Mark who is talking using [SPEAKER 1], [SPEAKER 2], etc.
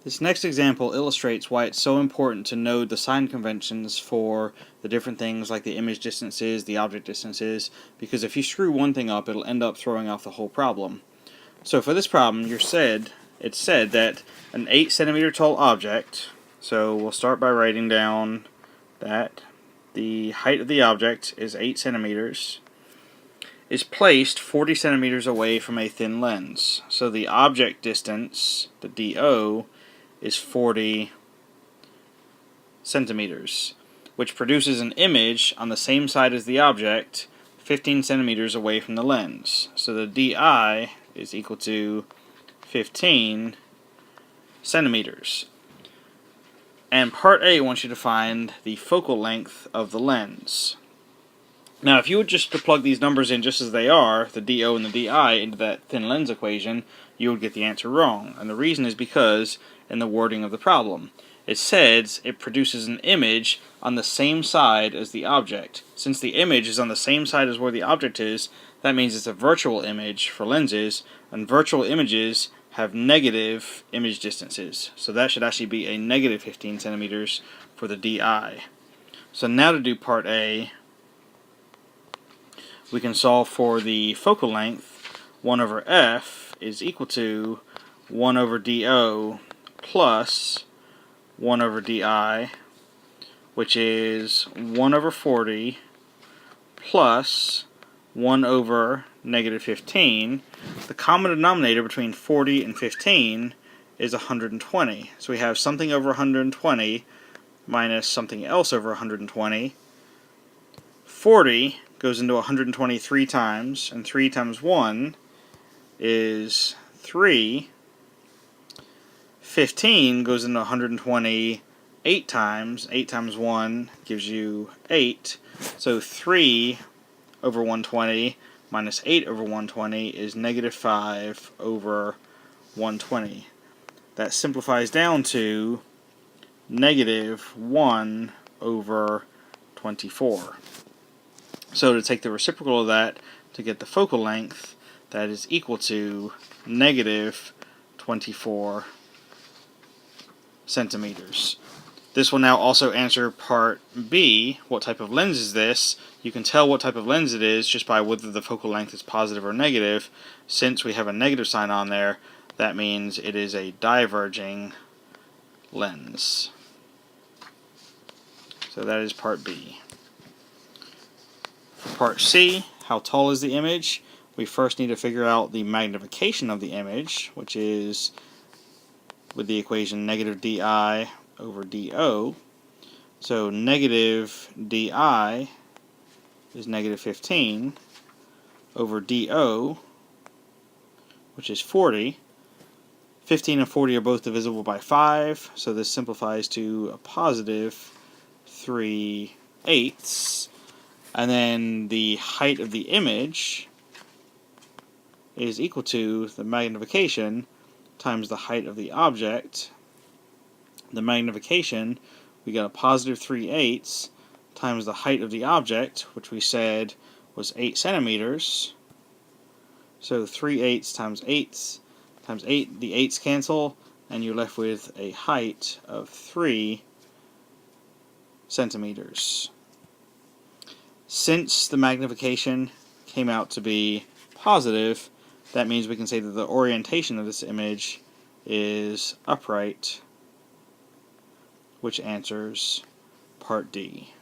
[SPEAKER 1] This next example illustrates why it's so important to know the sign conventions for the different things like the image distances, the object distances, because if you screw one thing up, it'll end up throwing off the whole problem. So for this problem, it's said that an 8 centimeter tall object, so we'll start by writing down that the height of the object is 8 centimeters, is placed 40 centimeters away from a thin lens. So the object distance, the DO, is 40 centimeters, which produces an image on the same side as the object 15 centimeters away from the lens. So the DI is equal to 15 centimeters. And part A wants you to find the focal length of the lens. Now, if you would just plug these numbers in just as they are, the DO and the DI, into that thin lens equation, you would get the answer wrong. And the reason is because, in the wording of the problem, it says it produces an image on the same side as the object. Since the image is on the same side as where the object is, that means it's a virtual image for lenses, and virtual images have negative image distances. So that should actually be a negative 15 centimeters for the DI. So now to do part A, we can solve for the focal length. 1 over f is equal to 1 over DO plus 1 over DI, which is 1 over 40 plus 1 over negative 15. The common denominator between 40 and 15 is 120. So we have something over 120 minus something else over 120. 40 goes into 123 times, and 3 times 1 is 3. 15 goes into 128 times. 8 times 1 gives you 8. So 3 over 120 minus 8 over 120 is negative 5 over 120. That simplifies down to negative 1 over 24. So to take the reciprocal of that to get the focal length, that is equal to negative 24 centimeters. This will now also answer part B. What type of lens is this? You can tell what type of lens it is just by whether the focal length is positive or negative. Since we have a negative sign on there, that means it is a diverging lens. So that is part B. For part C, how tall is the image? We first need to figure out the magnification of the image, which is with the equation negative DI over DO. So negative DI is negative 15 over DO, which is 40. 15 and 40 are both divisible by 5, so this simplifies to a positive 3/8. And then the height of the image is equal to the magnification times the height of the object. The magnification, we got a positive 3/8 times the height of the object, which we said was 8 centimeters. So 3/8 times 8 times 8, the 8's cancel, and you're left with a height of 3 centimeters. Since the magnification came out to be positive, that means we can say that the orientation of this image is upright, which answers part D.